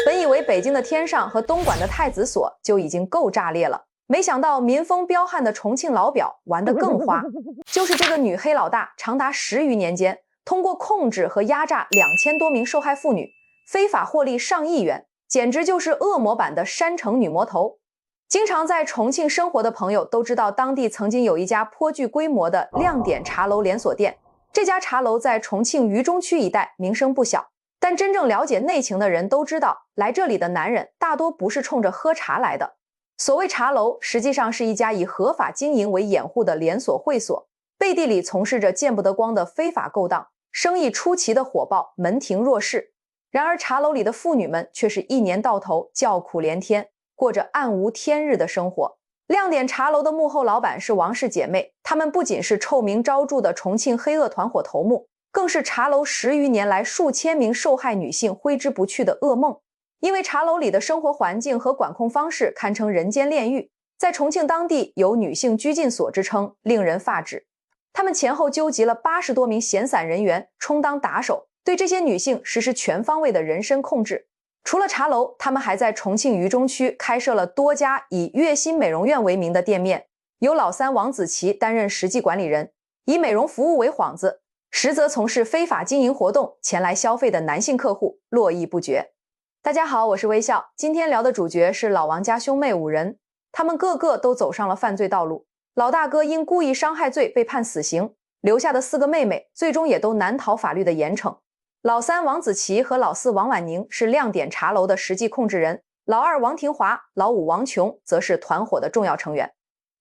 本以为北京的天上和东莞的太子所就已经够炸裂了，没想到民风彪悍的重庆老表玩得更花。就是这个女黑老大，长达10余年间，通过控制和压榨2000多名受害妇女，非法获利上亿元，简直就是恶魔版的山城女魔头。经常在重庆生活的朋友都知道，当地曾经有一家颇具规模的亮点茶楼连锁店。这家茶楼在重庆渝中区一带名声不小，但真正了解内情的人都知道，来这里的男人大多不是冲着喝茶来的。所谓茶楼，实际上是一家以合法经营为掩护的连锁会所，背地里从事着见不得光的非法勾当，生意出奇的火爆，门庭若市。然而茶楼里的妇女们却是一年到头叫苦连天，过着暗无天日的生活。亮点茶楼的幕后老板是王氏姐妹，她们不仅是臭名昭著的重庆黑恶团伙头目，更是茶楼10余年来数千名受害女性挥之不去的噩梦。因为茶楼里的生活环境和管控方式堪称人间炼狱，在重庆当地有女性拘禁所之称，令人发指。他们前后纠集了80多名闲散人员充当打手，对这些女性实施全方位的人身控制。除了茶楼，他们还在重庆渝中区开设了多家以悦心美容院为名的店面，由老三王子琪担任实际管理人，以美容服务为幌子，实则从事非法经营活动，前来消费的男性客户络绎不绝。大家好，我是微笑，今天聊的主角是老王家兄妹5人，他们个个都走上了犯罪道路。老大哥因故意伤害罪被判死刑，留下的4个妹妹最终也都难逃法律的严惩。老三王子琪和老四王婉宁是亮点茶楼的实际控制人，老二王廷华、老五王琼则是团伙的重要成员。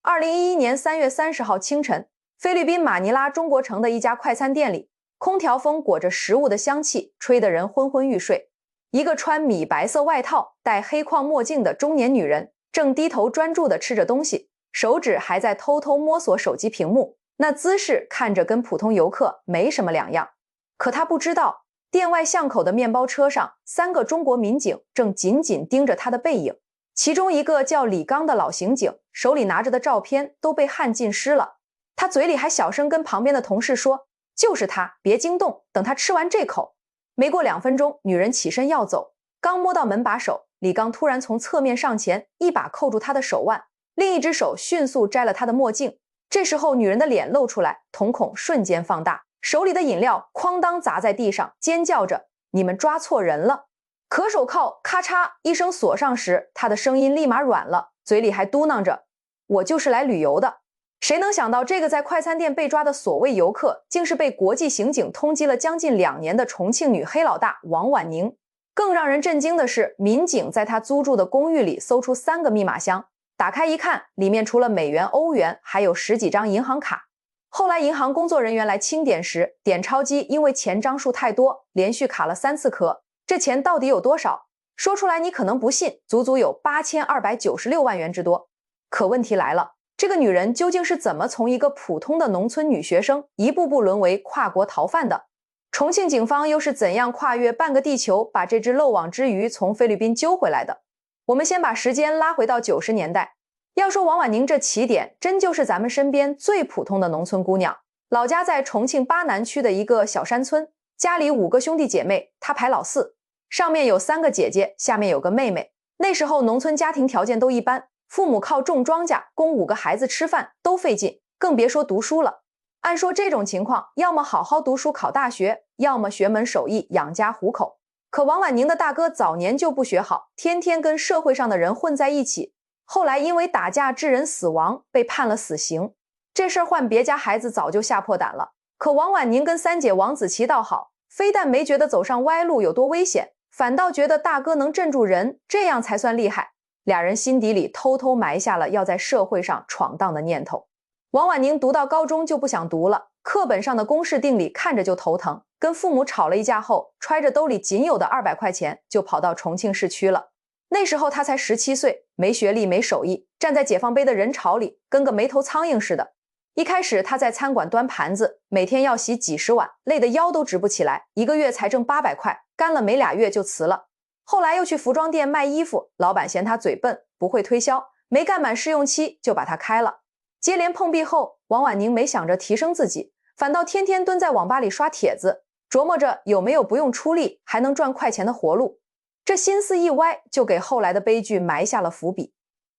2011年3月30号清晨，菲律宾马尼拉中国城的一家快餐店里，空调风裹着食物的香气，吹得人昏昏欲睡。一个穿米白色外套、戴黑框墨镜的中年女人正低头专注地吃着东西，手指还在偷偷摸索手机屏幕，那姿势看着跟普通游客没什么两样。可她不知道，店外巷口的面包车上3个中国民警正紧紧盯着他的背影，其中一个叫李刚的老刑警手里拿着的照片都被汗浸湿了，他嘴里还小声跟旁边的同事说，就是他，别惊动，等他吃完这口。没过2分钟，女人起身要走，刚摸到门把手，李刚突然从侧面上前，一把扣住她的手腕，另一只手迅速摘了她的墨镜。这时候女人的脸露出来，瞳孔瞬间放大，手里的饮料哐当砸在地上，尖叫着，你们抓错人了。可手铐咔嚓一声锁上时，她的声音立马软了，嘴里还嘟囔着，我就是来旅游的。谁能想到这个在快餐店被抓的所谓游客，竟是被国际刑警通缉了将近2年的重庆女黑老大王婉宁。更让人震惊的是，民警在她租住的公寓里搜出3个密码箱，打开一看，里面除了美元、欧元，还有10几张银行卡。后来银行工作人员来清点时，点钞机因为钱张数太多，连续卡了3次壳。这钱到底有多少？说出来你可能不信，足足有8296万元之多。可问题来了，这个女人究竟是怎么从一个普通的农村女学生一步步沦为跨国逃犯的？重庆警方又是怎样跨越半个地球把这只漏网之鱼从菲律宾揪回来的？我们先把时间拉回到90年代。要说王婉宁这起点，真就是咱们身边最普通的农村姑娘，老家在重庆巴南区的一个小山村，家里5个兄弟姐妹，她排老4，上面有3个姐姐，下面有个妹妹。那时候农村家庭条件都一般，父母靠种庄稼供5个孩子吃饭都费劲，更别说读书了。按说这种情况，要么好好读书考大学，要么学门手艺养家糊口。可王婉宁的大哥早年就不学好，天天跟社会上的人混在一起，后来因为打架致人死亡被判了死刑。这事儿换别家孩子早就吓破胆了，可王婉宁跟3姐王子琪倒好，非但没觉得走上歪路有多危险，反倒觉得大哥能镇住人，这样才算厉害。俩人心底里偷偷埋下了要在社会上闯荡的念头。王婉宁读到高中就不想读了，课本上的公式定理看着就头疼，跟父母吵了一架后，揣着兜里仅有的200块钱就跑到重庆市区了。那时候他才17岁，没学历没手艺，站在解放碑的人潮里跟个没头苍蝇似的。一开始他在餐馆端盘子，每天要洗几十碗，累得腰都直不起来，1个月才挣800块，干了没2月就辞了。后来又去服装店卖衣服，老板嫌他嘴笨，不会推销，没干满试用期就把他开了。接连碰壁后，王婉宁没想着提升自己，反倒天天蹲在网吧里刷帖子，琢磨着有没有不用出力还能赚快钱的活路。这心思一歪，就给后来的悲剧埋下了伏笔。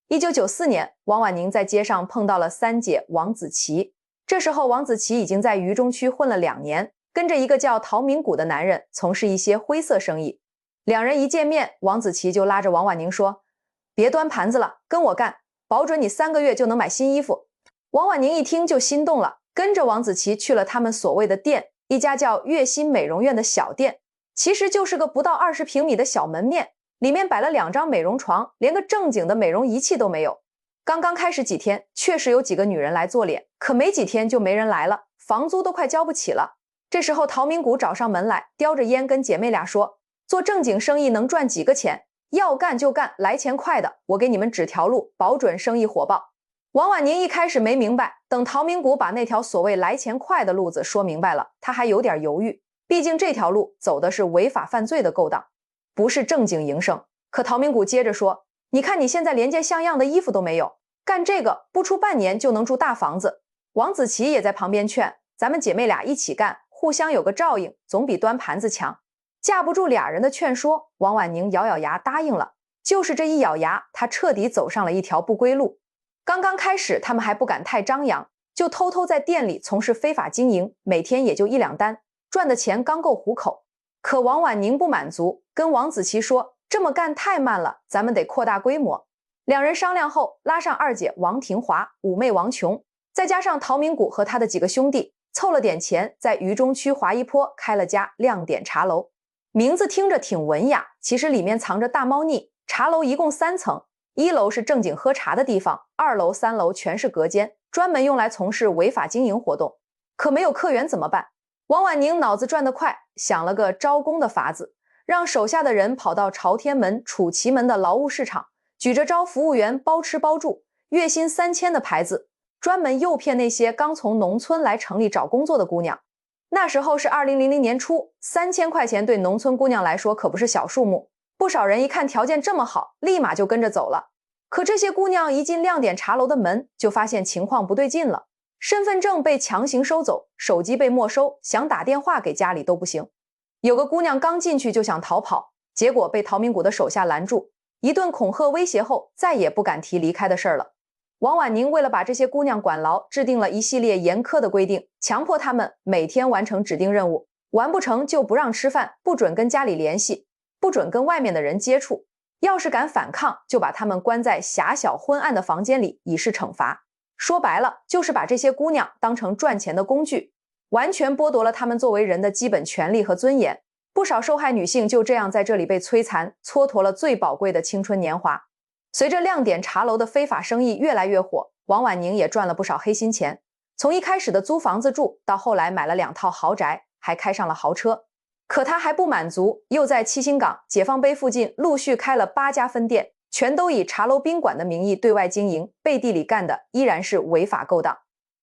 1994年，王婉宁在街上碰到了三姐王子琪。这时候，王子琪已经在渝中区混了2年，跟着一个叫陶明谷的男人从事一些灰色生意。两人一见面，王子琪就拉着王婉宁说：“别端盘子了，跟我干，保准你3个月就能买新衣服。”王婉宁一听就心动了，跟着王子琪去了他们所谓的店，一家叫悦心美容院的小店，其实就是个不到20平米的小门面，里面摆了2张美容床，连个正经的美容仪器都没有。刚刚开始几天，确实有几个女人来做脸，可没几天就没人来了，房租都快交不起了。这时候陶明谷找上门来，叼着烟跟姐妹俩说：“做正经生意能赚几个钱？要干就干，来钱快的，我给你们指条路，保准生意火爆。”王婉宁一开始没明白，等陶明谷把那条所谓来钱快的路子说明白了，他还有点犹豫，毕竟这条路走的是违法犯罪的勾当，不是正经营生。可陶明谷接着说：“你看你现在连件像样的衣服都没有，干这个不出半年就能住大房子。”王子琪也在旁边劝：“咱们姐妹俩一起干，互相有个照应，总比端盘子强。”架不住俩人的劝说，王婉宁咬咬牙答应了。就是这一咬牙，她彻底走上了一条不归路。刚刚开始，他们还不敢太张扬，就偷偷在店里从事非法经营，每天也就1、2单，赚的钱刚够糊口。可王婉宁不满足，跟王子琪说：“这么干太慢了，咱们得扩大规模。”两人商量后，拉上二姐王廷华、五妹王琼，再加上陶明谷和他的几个兄弟，凑了点钱，在渝中区华一坡开了家亮点茶楼。名字听着挺文雅，其实里面藏着大猫腻。茶楼一共3层，1楼是正经喝茶的地方，2楼、3楼全是隔间，专门用来从事违法经营活动。可没有客源怎么办？王婉宁脑子转得快，想了个招工的法子，让手下的人跑到朝天门、楚奇门的劳务市场，举着招服务员包吃包住、月薪3000的牌子，专门诱骗那些刚从农村来城里找工作的姑娘。那时候是2000年初，3000块钱对农村姑娘来说可不是小数目，不少人一看条件这么好，立马就跟着走了。可这些姑娘一进亮点茶楼的门，就发现情况不对劲了，身份证被强行收走，手机被没收，想打电话给家里都不行。有个姑娘刚进去就想逃跑，结果被陶明谷的手下拦住，一顿恐吓威胁后，再也不敢提离开的事儿了。王婉宁为了把这些姑娘管牢，制定了一系列严苛的规定，强迫她们每天完成指定任务，完不成就不让吃饭，不准跟家里联系，不准跟外面的人接触，要是敢反抗，就把她们关在狭小昏暗的房间里以示惩罚。说白了，就是把这些姑娘当成赚钱的工具，完全剥夺了她们作为人的基本权利和尊严。不少受害女性就这样在这里被摧残，蹉跎了最宝贵的青春年华。随着亮点茶楼的非法生意越来越火，王婉宁也赚了不少黑心钱。从一开始的租房子住，到后来买了2套豪宅，还开上了豪车。可他还不满足，又在七星岗、解放碑附近陆续开了8家分店，全都以茶楼宾馆的名义对外经营，背地里干的依然是违法勾当。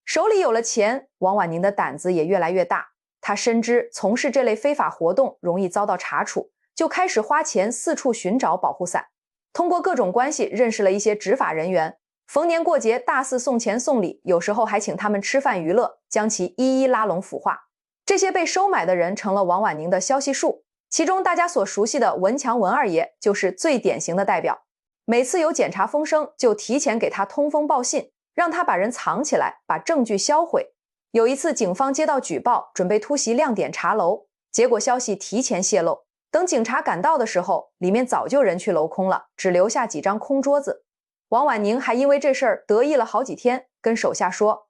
手里有了钱，王婉宁的胆子也越来越大。他深知从事这类非法活动容易遭到查处，就开始花钱四处寻找保护伞。通过各种关系认识了一些执法人员，逢年过节大肆送钱送礼，有时候还请他们吃饭娱乐，将其一一拉拢腐化。这些被收买的人成了王婉宁的消息树，其中大家所熟悉的文强文二爷就是最典型的代表。每次有检查风声，就提前给他通风报信，让他把人藏起来，把证据销毁。有一次警方接到举报，准备突袭亮点茶楼，结果消息提前泄露，等警察赶到的时候，里面早就人去楼空了，只留下几张空桌子。王婉宁还因为这事儿得意了好几天，跟手下说：“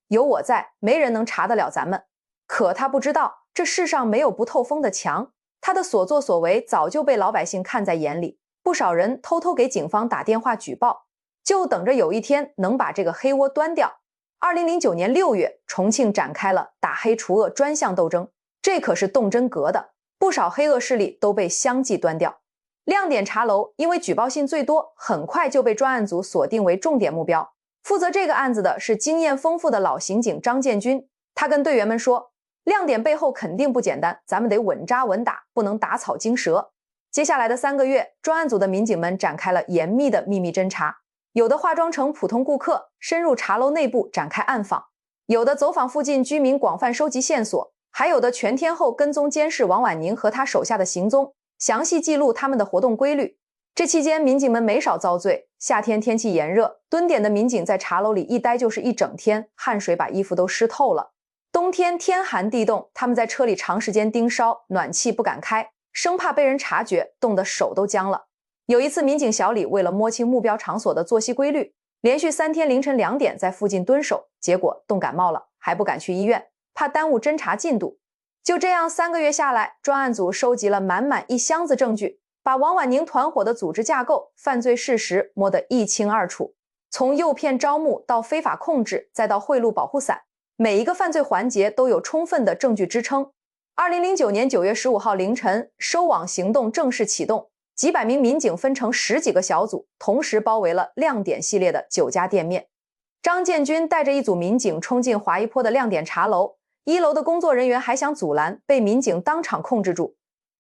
有我在，没人能查得了咱们。”可他不知道，这世上没有不透风的墙，他的所作所为早就被老百姓看在眼里，不少人偷偷给警方打电话举报，就等着有一天能把这个黑窝端掉。2009年6月，重庆展开了打黑除恶专项斗争，这可是动真格的，不少黑恶势力都被相继端掉。亮点茶楼因为举报信最多，很快就被专案组锁定为重点目标。负责这个案子的是经验丰富的老刑警张建军，他跟队员们说：“亮点背后肯定不简单，咱们得稳扎稳打，不能打草惊蛇。”接下来的3个月，专案组的民警们展开了严密的秘密侦查，有的化妆成普通顾客，深入茶楼内部展开暗访，有的走访附近居民广泛收集线索，还有的全天候跟踪监视王婉宁和他手下的行踪，详细记录他们的活动规律。这期间，民警们没少遭罪。夏天天气炎热，蹲点的民警在茶楼里一待就是一整天，汗水把衣服都湿透了。冬天天寒地冻，他们在车里长时间盯梢，暖气不敢开，生怕被人察觉，冻得手都僵了。有一次，民警小李为了摸清目标场所的作息规律，连续3天凌晨2点在附近蹲守，结果冻感冒了，还不敢去医院，怕耽误侦查进度。就这样3个月下来，专案组收集了满满一箱子证据，把王婉宁团伙的组织架构、犯罪事实摸得一清二楚。从诱骗招募到非法控制，再到贿赂保护伞，每一个犯罪环节都有充分的证据支撑。2009年9月15号凌晨，收网行动正式启动，几百名民警分成10几个小组，同时包围了亮点系列的9家店面。张建军带着一组民警冲进华一坡的亮点茶楼，1楼的工作人员还想阻拦，被民警当场控制住。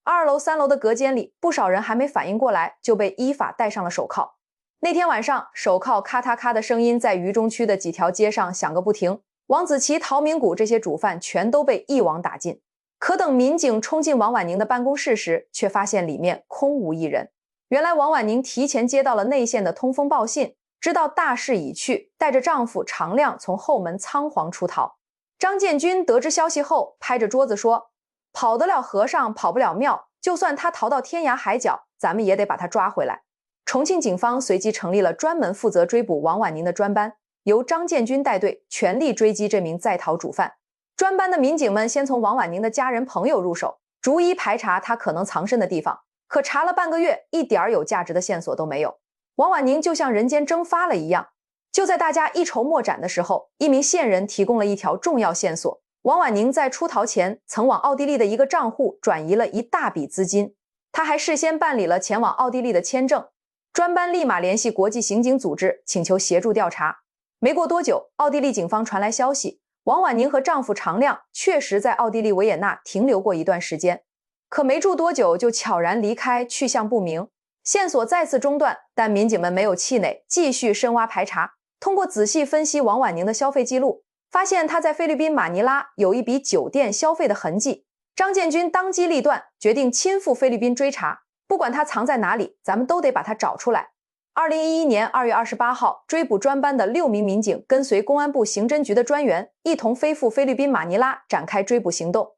2楼、3楼的隔间里，不少人还没反应过来，就被依法戴上了手铐。那天晚上，手铐咔嗒咔的声音在渝中区的几条街上响个不停。王子奇、陶明谷这些主犯全都被一网打尽。可等民警冲进王婉宁的办公室时，却发现里面空无一人。原来王婉宁提前接到了内线的通风报信，知道大势已去，带着丈夫常亮从后门仓皇出逃。张建军得知消息后，拍着桌子说：“跑得了和尚跑不了庙，就算他逃到天涯海角，咱们也得把他抓回来。”重庆警方随即成立了专门负责追捕王婉宁的专班，由张建军带队，全力追击这名在逃主犯。专班的民警们先从王婉宁的家人朋友入手，逐一排查他可能藏身的地方，可查了半个月，一点有价值的线索都没有。王婉宁就像人间蒸发了一样。就在大家一筹莫展的时候，一名线人提供了一条重要线索：王婉宁在出逃前曾往奥地利的一个账户转移了一大笔资金，他还事先办理了前往奥地利的签证。专班立马联系国际刑警组织，请求协助调查。没过多久，奥地利警方传来消息，王婉宁和丈夫常亮确实在奥地利维也纳停留过一段时间，可没住多久就悄然离开，去向不明。线索再次中断，但民警们没有气馁，继续深挖排查。通过仔细分析王婉宁的消费记录，发现她在菲律宾马尼拉有一笔酒店消费的痕迹。张建军当机立断，决定亲赴菲律宾追查，不管她藏在哪里，咱们都得把她找出来。2011年2月28号，追捕专班的6名民警跟随公安部刑侦局的专员一同飞赴菲律宾马尼拉展开追捕行动。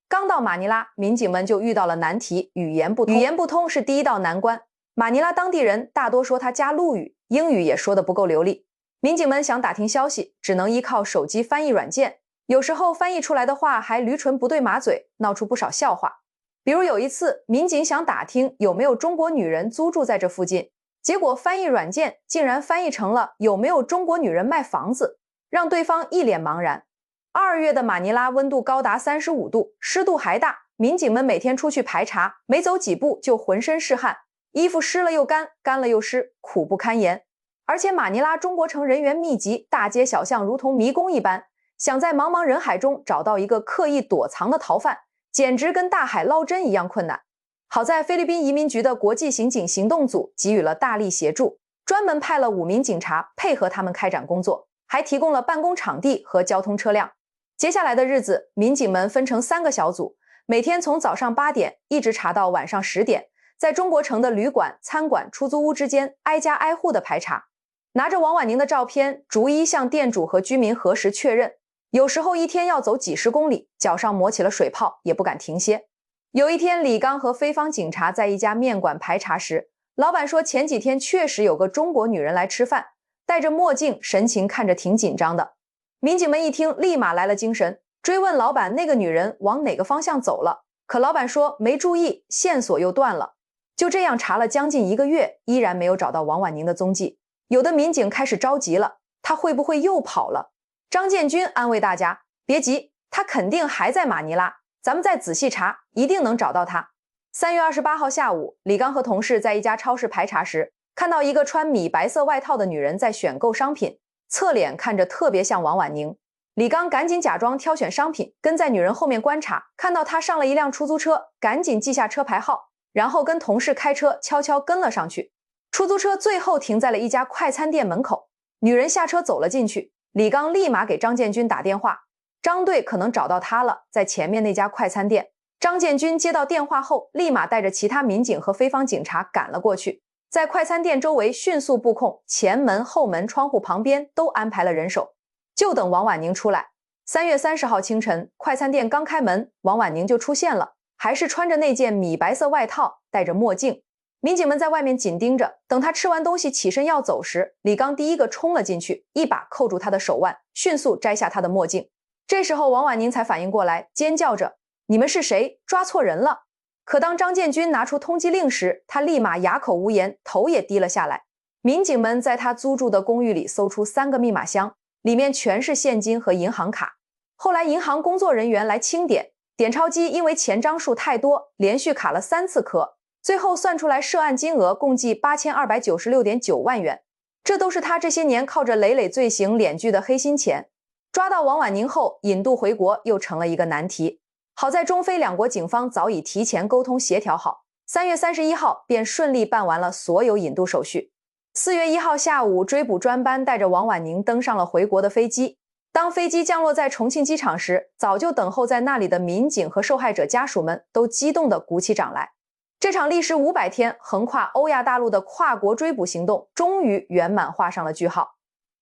刚到马尼拉，民警们就遇到了难题，语言不通。语言不通是第一道难关。马尼拉当地人大多说他加陆语，英语也说得不够流利。民警们想打听消息，只能依靠手机翻译软件，有时候翻译出来的话还驴唇不对马嘴，闹出不少笑话。比如有一次，民警想打听有没有中国女人租住在这附近，结果翻译软件竟然翻译成了有没有中国女人卖房子，让对方一脸茫然。2月的马尼拉温度高达35度，湿度还大，民警们每天出去排查，没走几步就浑身是汗，衣服湿了又干，干了又湿，苦不堪言。而且马尼拉中国城人员密集，大街小巷如同迷宫一般，想在茫茫人海中找到一个刻意躲藏的逃犯，简直跟大海捞针一样困难。好在菲律宾移民局的国际刑警行动组给予了大力协助，专门派了5名警察配合他们开展工作，还提供了办公场地和交通车辆。接下来的日子，民警们分成3个小组，每天从早上8点一直查到晚上10点，在中国城的旅馆、餐馆、出租屋之间挨家挨户的排查，拿着王婉宁的照片，逐一向店主和居民核实确认。有时候一天要走几10公里，脚上磨起了水泡，也不敢停歇。有一天，李刚和菲方警察在一家面馆排查时，老板说前几天确实有个中国女人来吃饭，戴着墨镜，神情看着挺紧张的。民警们一听，立马来了精神，追问老板那个女人往哪个方向走了，可老板说没注意，线索又断了。就这样查了将近1个月，依然没有找到王婉宁的踪迹。有的民警开始着急了，她会不会又跑了？张建军安慰大家，别急，她肯定还在马尼拉，咱们再仔细查，一定能找到她。3月28号下午，李刚和同事在一家超市排查时，看到一个穿米白色外套的女人在选购商品，侧脸看着特别像王婉宁。李刚赶紧假装挑选商品，跟在女人后面观察，看到她上了一辆出租车，赶紧记下车牌号，然后跟同事开车悄悄跟了上去。出租车最后停在了一家快餐店门口，女人下车走了进去，李刚立马给张建军打电话，张队可能找到她了，在前面那家快餐店。张建军接到电话后，立马带着其他民警和菲方警察赶了过去，在快餐店周围迅速布控，前门、后门、窗户旁边都安排了人手，就等王婉宁出来。3月30号清晨，快餐店刚开门，王婉宁就出现了，还是穿着那件米白色外套，戴着墨镜。民警们在外面紧盯着，等他吃完东西起身要走时，李刚第一个冲了进去，一把扣住他的手腕，迅速摘下他的墨镜。这时候王婉宁才反应过来，尖叫着：“你们是谁？抓错人了！”可当张建军拿出通缉令时，他立马哑口无言，头也低了下来。民警们在他租住的公寓里搜出3个密码箱，里面全是现金和银行卡。后来银行工作人员来清点，点钞机因为钱张数太多，连续卡了3次壳，最后算出来涉案金额共计8296.9万元。这都是他这些年靠着累累罪行敛聚的黑心钱。抓到王婉宁后，引渡回国又成了一个难题。好在中非两国警方早已提前沟通协调好，3月31号便顺利办完了所有引渡手续。4月1号下午，追捕专班带着王婉宁登上了回国的飞机。当飞机降落在重庆机场时，早就等候在那里的民警和受害者家属们都激动地鼓起掌来。这场历时500天、横跨欧亚大陆的跨国追捕行动终于圆满画上了句号。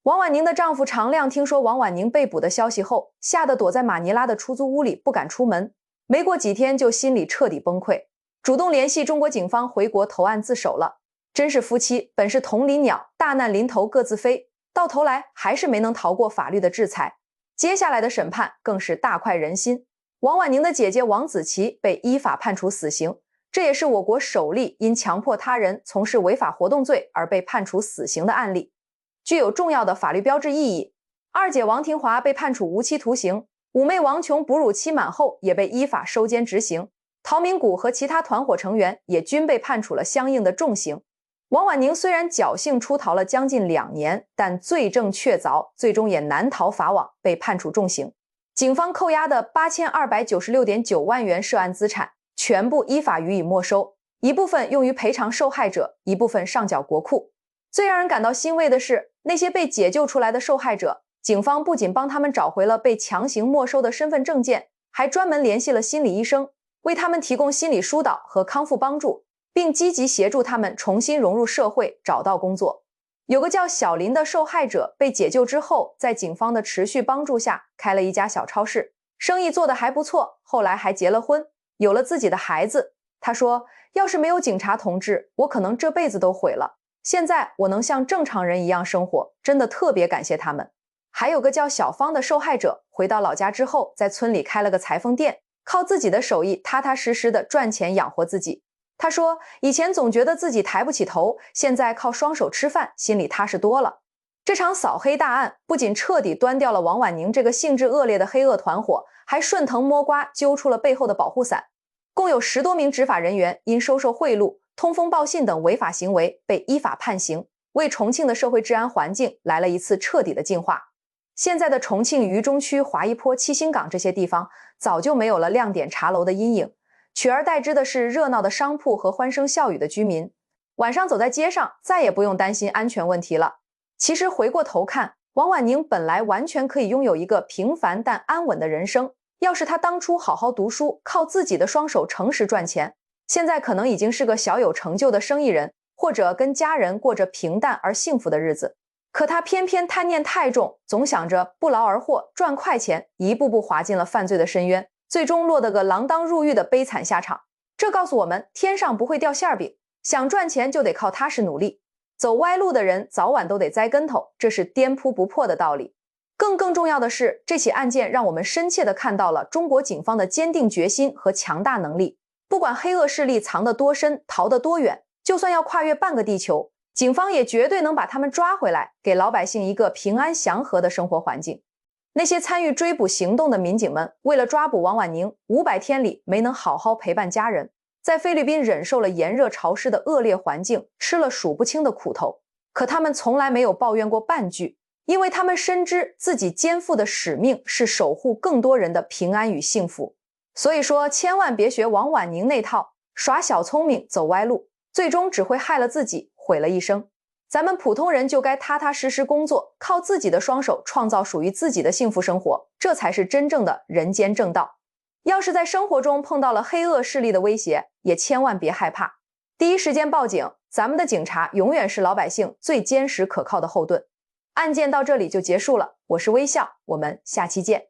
王婉宁的丈夫常亮听说王婉宁被捕的消息后，吓得躲在马尼拉的出租屋里不敢出门，没过几天就心里彻底崩溃，主动联系中国警方回国投案自首了。真是夫妻本是同林鸟，大难临头各自飞，到头来还是没能逃过法律的制裁。接下来的审判更是大快人心，王婉宁的姐姐王子琪被依法判处死刑，这也是我国首例因强迫他人从事违法活动罪而被判处死刑的案例，具有重要的法律标志意义。二姐王廷华被判处无期徒刑，五妹王琼哺乳期满后也被依法收监执行，陶明谷和其他团伙成员也均被判处了相应的重刑。王婉宁虽然侥幸出逃了将近2年，但罪证确凿，最终也难逃法网，被判处重刑。警方扣押的8296.9万元涉案资产全部依法予以没收，一部分用于赔偿受害者，一部分上缴国库。最让人感到欣慰的是，那些被解救出来的受害者，警方不仅帮他们找回了被强行没收的身份证件，还专门联系了心理医生，为他们提供心理疏导和康复帮助，并积极协助他们重新融入社会，找到工作。有个叫小林的受害者被解救之后，在警方的持续帮助下开了一家小超市，生意做得还不错，后来还结了婚，有了自己的孩子。他说，要是没有警察同志，我可能这辈子都毁了，现在我能像正常人一样生活，真的特别感谢他们。还有个叫小芳的受害者，回到老家之后，在村里开了个裁缝店，靠自己的手艺踏踏实实的赚钱养活自己。他说，以前总觉得自己抬不起头，现在靠双手吃饭，心里踏实多了。这场扫黑大案不仅彻底端掉了王婉宁这个性质恶劣的黑恶团伙，还顺藤摸瓜揪出了背后的保护伞。共有10多名执法人员因收受贿赂、通风报信等违法行为被依法判刑，为重庆的社会治安环境来了一次彻底的净化。现在的重庆渝中区、华一坡、七星岗这些地方早就没有了亮点茶楼的阴影，取而代之的是热闹的商铺和欢声笑语的居民。晚上走在街上，再也不用担心安全问题了。其实回过头看，王婉宁本来完全可以拥有一个平凡但安稳的人生，要是她当初好好读书，靠自己的双手诚实赚钱，现在可能已经是个小有成就的生意人，或者跟家人过着平淡而幸福的日子。可她偏偏贪念太重，总想着不劳而获，赚快钱，一步步滑进了犯罪的深渊，最终落得个锒铛入狱的悲惨下场。这告诉我们，天上不会掉馅饼，想赚钱就得靠踏实努力，走歪路的人早晚都得栽跟头，这是颠扑不破的道理。更重要的是，这起案件让我们深切地看到了中国警方的坚定决心和强大能力。不管黑恶势力藏得多深，逃得多远，就算要跨越半个地球，警方也绝对能把他们抓回来，给老百姓一个平安祥和的生活环境。那些参与追捕行动的民警们，为了抓捕王婉宁，500天里没能好好陪伴家人，在菲律宾忍受了炎热潮湿的恶劣环境，吃了数不清的苦头。可他们从来没有抱怨过半句，因为他们深知自己肩负的使命是守护更多人的平安与幸福。所以说，千万别学王婉宁那套耍小聪明走歪路，最终只会害了自己，毁了一生。咱们普通人就该踏踏实实工作，靠自己的双手创造属于自己的幸福生活，这才是真正的人间正道。要是在生活中碰到了黑恶势力的威胁，也千万别害怕，第一时间报警，咱们的警察永远是老百姓最坚实可靠的后盾。案件到这里就结束了，我是微笑，我们下期见。